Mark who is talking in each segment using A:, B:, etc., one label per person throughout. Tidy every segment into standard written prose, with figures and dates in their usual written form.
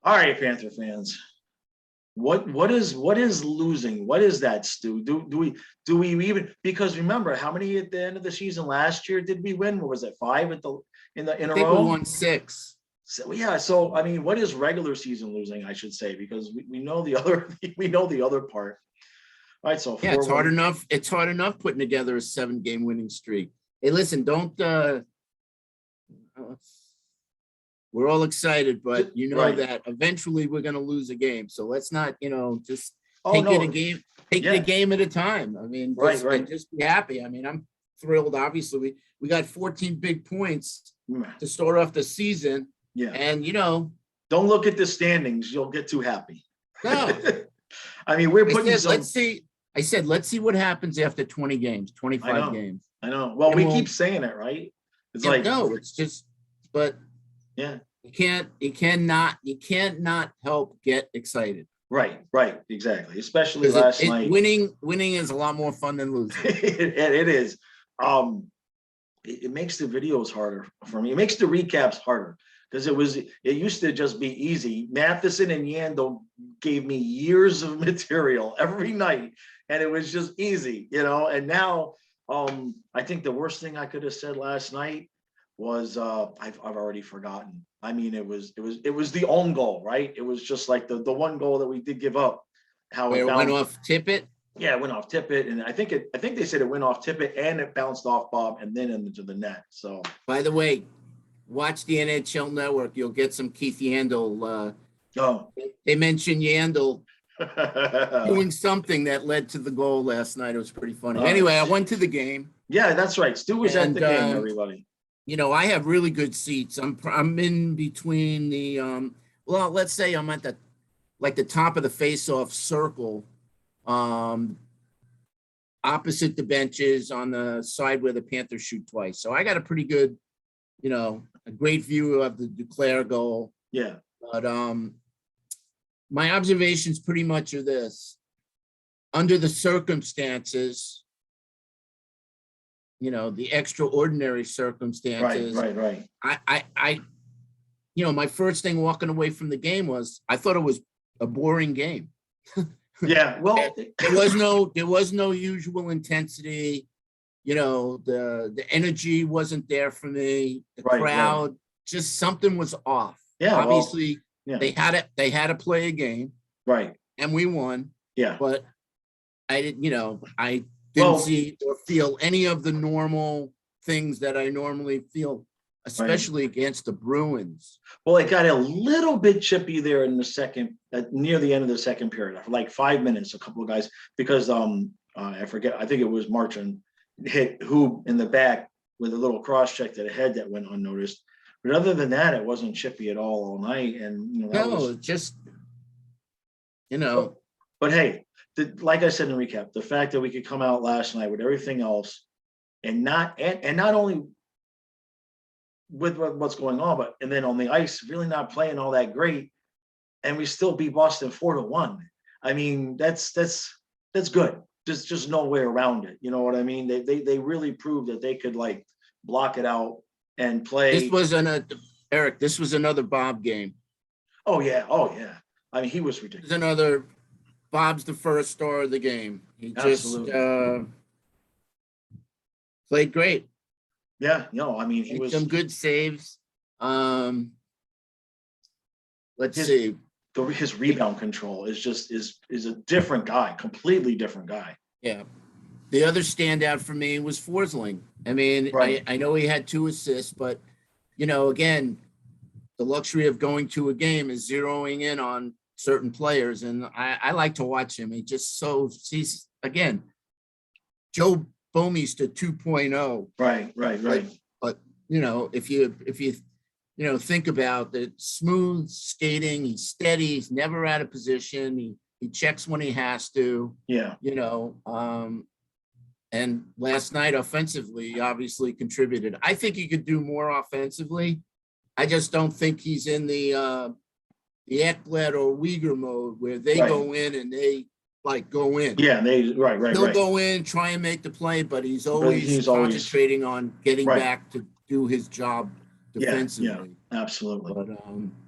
A: All right, Panther fans. What is losing? What is that, Stu? Do we even, because remember how many at the end of the season last year did we win? What was it, 5 in
B: I
A: a
B: think we
A: row?
B: won 6.
A: So yeah, so I mean, what is regular season losing, I should say, because we know the other we know the other part. All right, so
B: Yeah, it's hard
A: 4-1.
B: enough. It's hard enough putting together a 7-game winning streak. Hey, listen, don't we're all excited, but you know
A: Right.
B: that eventually we're going to lose a game. So let's not, just
A: Oh
B: take it
A: no,
B: a game, take it
A: yeah,
B: a game at a time. I mean,
A: right,
B: just,
A: right.
B: and just be happy. I mean, I'm thrilled. Obviously, we got 14 big points to start off the season,
A: Yeah.
B: and
A: Don't look at the standings. You'll get too happy.
B: no,
A: I mean, we're
B: I
A: putting
B: said,
A: some.
B: let's see. I said, let's see what happens after 20 games,
A: I
B: 25
A: know.
B: games.
A: I know. Well,
B: And
A: we
B: we'll-
A: keep saying it, right? It's
B: Yeah,
A: like,
B: no, it's just, but
A: yeah,
B: you can't not help get excited.
A: right, exactly. Especially
B: Because
A: last night.
B: winning is a lot more fun than losing.
A: It is. It makes the videos harder for me. It makes the recaps harder because it used to just be easy. Matheson and Yandel gave me years of material every night, and it was just easy, And now, I think the worst thing I could have said last night was I've already forgotten. I mean, it was the own goal, right? It was just like the one goal that we did give up. How
B: Where it went off Tippett.
A: Yeah, it went off Tippett, and I think they said it went off Tippett and it bounced off Bob and then into the net. So,
B: By the way, watch the NHL Network. You'll get some Keith Yandel.
A: oh,
B: They mentioned Yandel doing something that led to the goal last night. It was pretty funny. Anyway, I went to the game.
A: Yeah, that's right. Stu was at the game. Everybody.
B: I have really good seats. I'm in between the well, let's say I'm at the top of the face-off circle. Opposite the benches on the side where the Panthers shoot twice. So I got a pretty good, a great view of the Duclair goal.
A: Yeah.
B: But my observations pretty much are this. Under the circumstances, the extraordinary circumstances.
A: Right.
B: I my first thing walking away from the game was I thought it was a boring game.
A: Yeah, well,
B: there was no usual intensity. The energy wasn't there for me. The crowd, just something was off.
A: Yeah,
B: obviously, they had to play a game,
A: right?
B: And we won.
A: Yeah,
B: but I didn't see or feel any of the normal things that I normally feel, especially against the Bruins.
A: Well, it got a little bit chippy there in the second, near the end of the second period, for like 5 minutes. A couple of guys, because I forget, I think it was Marchand hit Hoob in the back with a little cross check to the head that went unnoticed. But other than that, it wasn't chippy at all night. And
B: just.
A: But hey, like I said in the recap, the fact that we could come out last night with everything else, and not only with what's going on, but and then on the ice, really not playing all that great, and we still beat Boston 4-1. I mean, that's good. Just no way around it. You know what I mean? They really proved that they could like block it out and play.
B: This was Eric. This was another Bob game.
A: Oh yeah. I mean, he was ridiculous.
B: There's another. Bob's the first star of the game. He
A: Absolutely.
B: just played great.
A: Yeah, I mean, he was
B: some good saves. Let's see.
A: His rebound control is a different guy, completely different guy.
B: Yeah. The other standout for me was Forsling. I mean, I know he had 2 assists, but again, the luxury of going to a game is zeroing in on certain players, and I like to watch him. He's again, Joe Bomeister 2.0.
A: Right.
B: But if you think about the smooth skating, he's steady, he's never out of position, he checks when he has to.
A: Yeah.
B: And last night offensively, he obviously contributed. I think he could do more offensively. I just don't think he's in the Ekblad or Uyghur mode where they go in and they go in.
A: Yeah,
B: He'll go in, try and make the play, but he's always concentrating on getting back to do his job defensively.
A: Absolutely.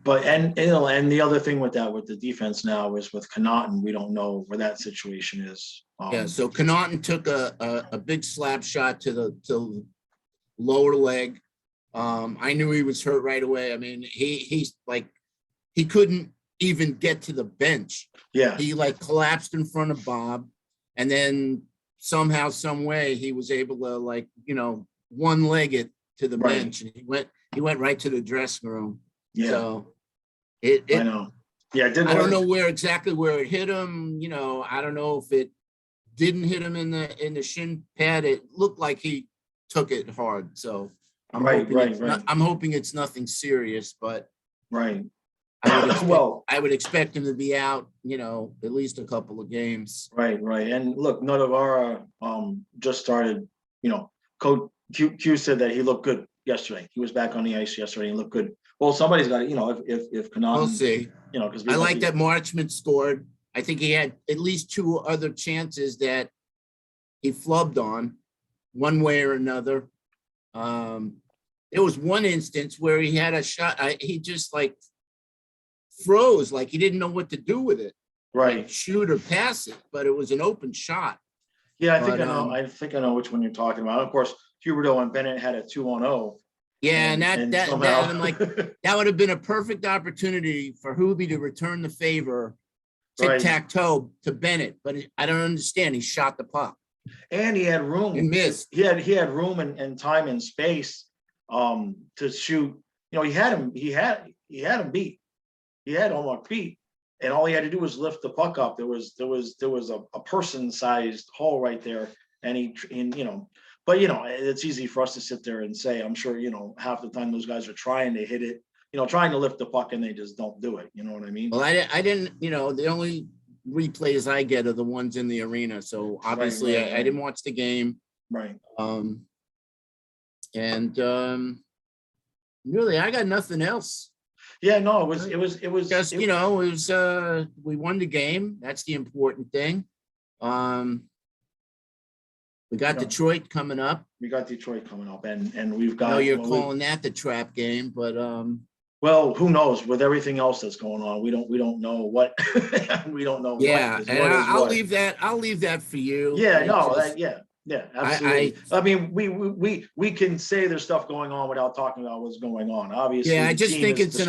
B: But
A: and the other thing with the defense now is with Connaughton, we don't know where that situation is.
B: So Connaughton took a big slap shot to the lower leg. I knew he was hurt right away. I mean, he couldn't even get to the bench.
A: Yeah.
B: He collapsed in front of Bob, and then somehow, some way, he was able to one-leg it to the bench, and he went right to the dressing room.
A: Yeah.
B: So
A: I know. Yeah,
B: I don't know exactly where it hit him. I don't know if it didn't hit him in the shin pad. It looked like he took it hard. So I'm hoping it's nothing serious, but I would expect him to be out, at least a couple of games.
A: Right. And look, none of our just started, Coach Q said that he looked good yesterday. He was back on the ice yesterday and looked good. Well, somebody's got to, if Connaughton,
B: we'll see.
A: Because
B: I like that Marchment scored. I think he had at least two other chances that he flubbed on one way or another. There was one instance where he had a shot. He just froze, he didn't know what to do with it.
A: Right.
B: Shoot or pass it, but it was an open shot.
A: Yeah, I think I know which one you're talking about. Of course, Huberdeau and Bennett had a 2-on-0.
B: Yeah, and I'm like, that would have been a perfect opportunity for Hubie to return the favor, tic-tac-toe to Bennett. But I don't understand. He shot the puck.
A: And he had room.
B: And missed.
A: He had room and time and space to shoot. He had him beat. He had Omar beat. And all he had to do was lift the puck up. There was a person-sized hole right there, but it's easy for us to sit there and say, I'm sure half the time those guys are trying to hit it, trying to lift the puck, and they just don't do it. You know what I mean?
B: Well, I didn't. The only replays I get are the ones in the arena, so obviously I didn't watch the game.
A: Right.
B: Really, I got nothing else.
A: Yeah, no, it was
B: just we won the game. That's the important thing. We got Detroit coming up.
A: And we've got.
B: I know you're calling that the trap game, but
A: well, who knows? With everything else that's going on, we don't know what we don't know.
B: Yeah, and I'll leave that for you.
A: Yeah, yeah, absolutely. I mean, we can say there's stuff going on without talking about what's going on. Obviously,
B: yeah. I just think it's an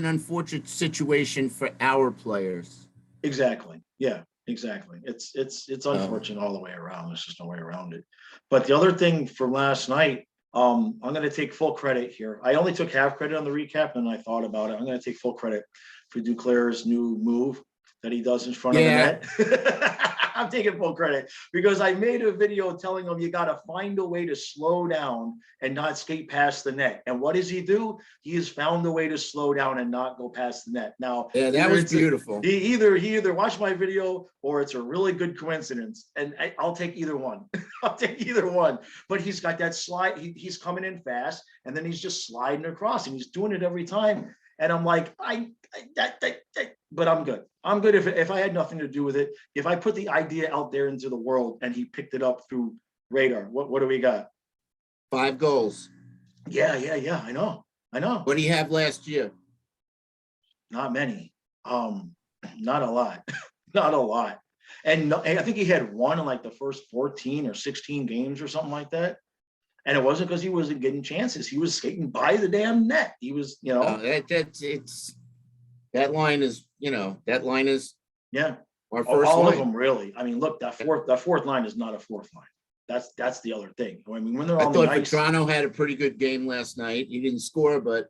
B: unfortunate situation for our players.
A: Exactly. Yeah, exactly. It's unfortunate all the way around. There's just no way around it. But the other thing from last night, I'm going to take full credit here. I only took half credit on the recap, and I thought about it. I'm going to take full credit for Duclair's new move that he does in front of the net. I'm taking full credit because I made a video telling him you got to find a way to slow down and not skate past the net. And what does he do? He has found a way to slow down and not go past the net. Now,
B: yeah, that was beautiful.
A: He either watched my video or it's a really good coincidence. And I'll take either one. I'll take either one. But he's got that slide. He's coming in fast, and then he's just sliding across, and he's doing it every time. And I'm like, but I'm good. I'm good if I had nothing to do with it. If I put the idea out there into the world and he picked it up through radar, what do we got?
B: 5 goals.
A: Yeah. I know.
B: What do you have last year?
A: Not many. Not a lot. Not a lot. And I think he had one in the first 14 or 16 games or something like that. And it wasn't because he wasn't getting chances. He was skating by the damn net. He was,
B: that line is,
A: yeah.
B: Our first
A: all
B: line.
A: Of them really. I mean, look, that fourth line is not a fourth line. That's the other thing. I mean, when they're on the ice.
B: Toronto had a pretty good game last night. He didn't score, but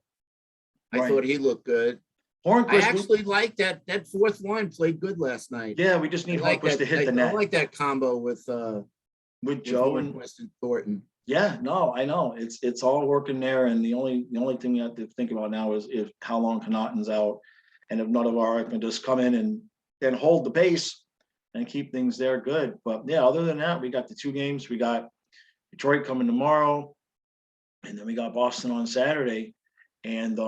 B: I thought he looked good.
A: Hornquist,
B: I actually like that fourth line played good last night.
A: Yeah, we just need Hornquist to hit the net.
B: I like that combo with
A: Joe
B: Hornquist and Thornton.
A: Yeah, no, I know it's all working there, and the only thing you have to think about now is if how long Connaughton's out, and if none of our can just come in and hold the pace and keep things there, good. But yeah, other than that, we got the 2 games. We got Detroit coming tomorrow, and then we got Boston on Saturday. And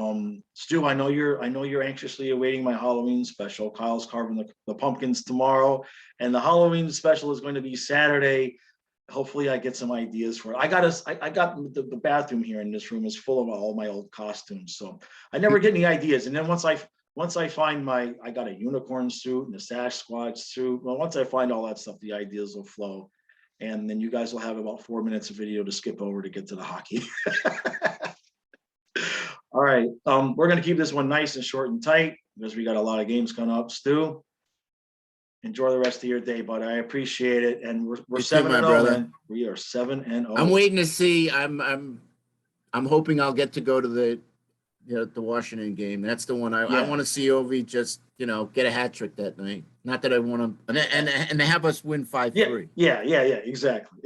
A: Stu, I know you're anxiously awaiting my Halloween special. Kyle's carving the pumpkins tomorrow, and the Halloween special is going to be Saturday. hopefully I get some ideas for it. I got the bathroom here in this room is full of all my old costumes. So I never get any ideas. And then once I find I got a unicorn suit and a Sasquatch suit. Well, once I find all that stuff, the ideas will flow. And then you guys will have about 4 minutes of video to skip over to get to the hockey. All right. We're going to keep this one nice and short and tight because we got a lot of games coming up. Stu, enjoy the rest of your day, bud. I appreciate it. And we're 7-0, man. We are 7-0.
B: I'm waiting to see. I'm hoping I'll get to go to the Washington game. That's the one I want to see Ovi just, get a hat trick that night. Not that I want to, and have us win 5-3.
A: Yeah, exactly.